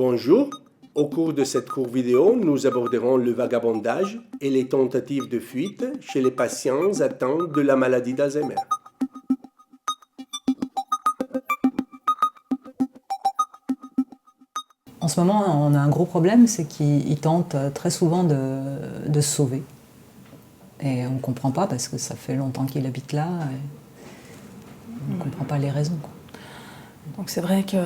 Bonjour, au cours de cette courte vidéo, nous aborderons le vagabondage et les tentatives de fuite chez les patients atteints de la maladie d'Alzheimer. En ce moment, on a un gros problème, c'est qu'ils tentent très souvent de se sauver. Et on ne comprend pas parce que ça fait longtemps qu'il habite là. Et on ne comprend pas les raisons, quoi. Donc c'est vrai que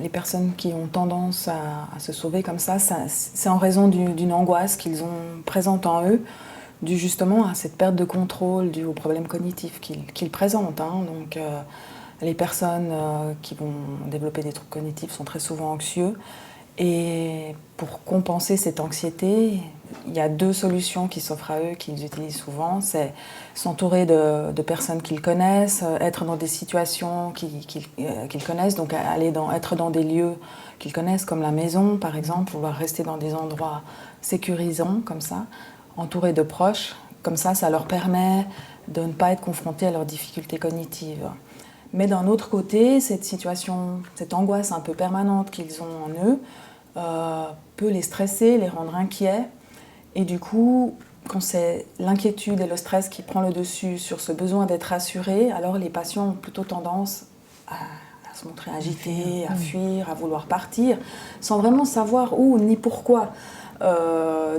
les personnes qui ont tendance à se sauver comme ça, c'est en raison d'une angoisse qu'ils ont présente en eux, due justement à cette perte de contrôle, due aux problèmes cognitifs qu'ils présentent. Donc les personnes qui vont développer des troubles cognitifs sont très souvent anxieux. Et pour compenser cette anxiété, il y a deux solutions qui s'offrent à eux, qu'ils utilisent souvent. C'est s'entourer de personnes qu'ils connaissent, être dans des situations qu'ils connaissent, donc être dans des lieux qu'ils connaissent, comme la maison par exemple, vouloir rester dans des endroits sécurisants comme ça, entourés de proches. Comme ça leur permet de ne pas être confrontés à leurs difficultés cognitives. Mais d'un autre côté, cette situation, cette angoisse un peu permanente qu'ils ont en eux, peut les stresser, les rendre inquiets. Et du coup, quand c'est l'inquiétude et le stress qui prend le dessus sur ce besoin d'être rassuré, alors les patients ont plutôt tendance à se montrer agités, à fuir, à vouloir partir, sans vraiment savoir où ni pourquoi.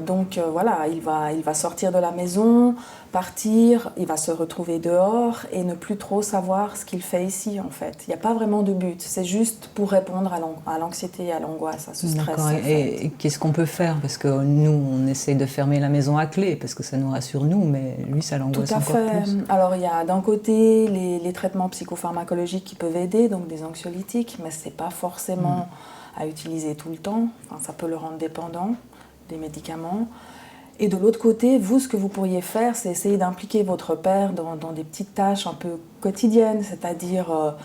Donc voilà, il va sortir de la maison, partir, il va se retrouver dehors et ne plus trop savoir ce qu'il fait ici en fait. Il n'y a pas vraiment de but, c'est juste pour répondre à l'anxiété, à l'angoisse, à ce stress. D'accord. Et qu'est-ce qu'on peut faire? Parce que nous, on essaie de fermer la maison à clé parce que ça nous rassure nous, mais lui, ça l'angoisse encore plus. Alors il y a d'un côté les traitements psychopharmacologiques qui peuvent aider, donc des anxiolytiques, mais ce n'est pas forcément à utiliser tout le temps, enfin, ça peut le rendre dépendant des médicaments. Et de l'autre côté, vous, ce que vous pourriez faire, c'est essayer d'impliquer votre père dans des petites tâches un peu quotidiennes, c'est-à-dire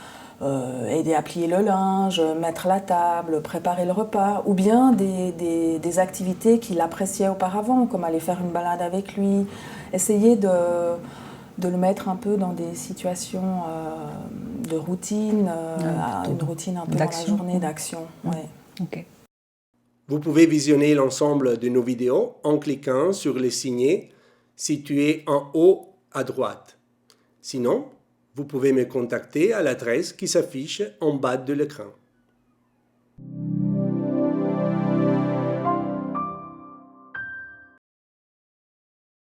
aider à plier le linge, mettre la table, préparer le repas, ou bien des activités qu'il appréciait auparavant, comme aller faire une balade avec lui, essayer de le mettre un peu dans des situations de routine, une routine un peu dans la journée d'action. Ouais. Okay. Vous pouvez visionner l'ensemble de nos vidéos en cliquant sur les signets situés en haut à droite. Sinon, vous pouvez me contacter à l'adresse qui s'affiche en bas de l'écran.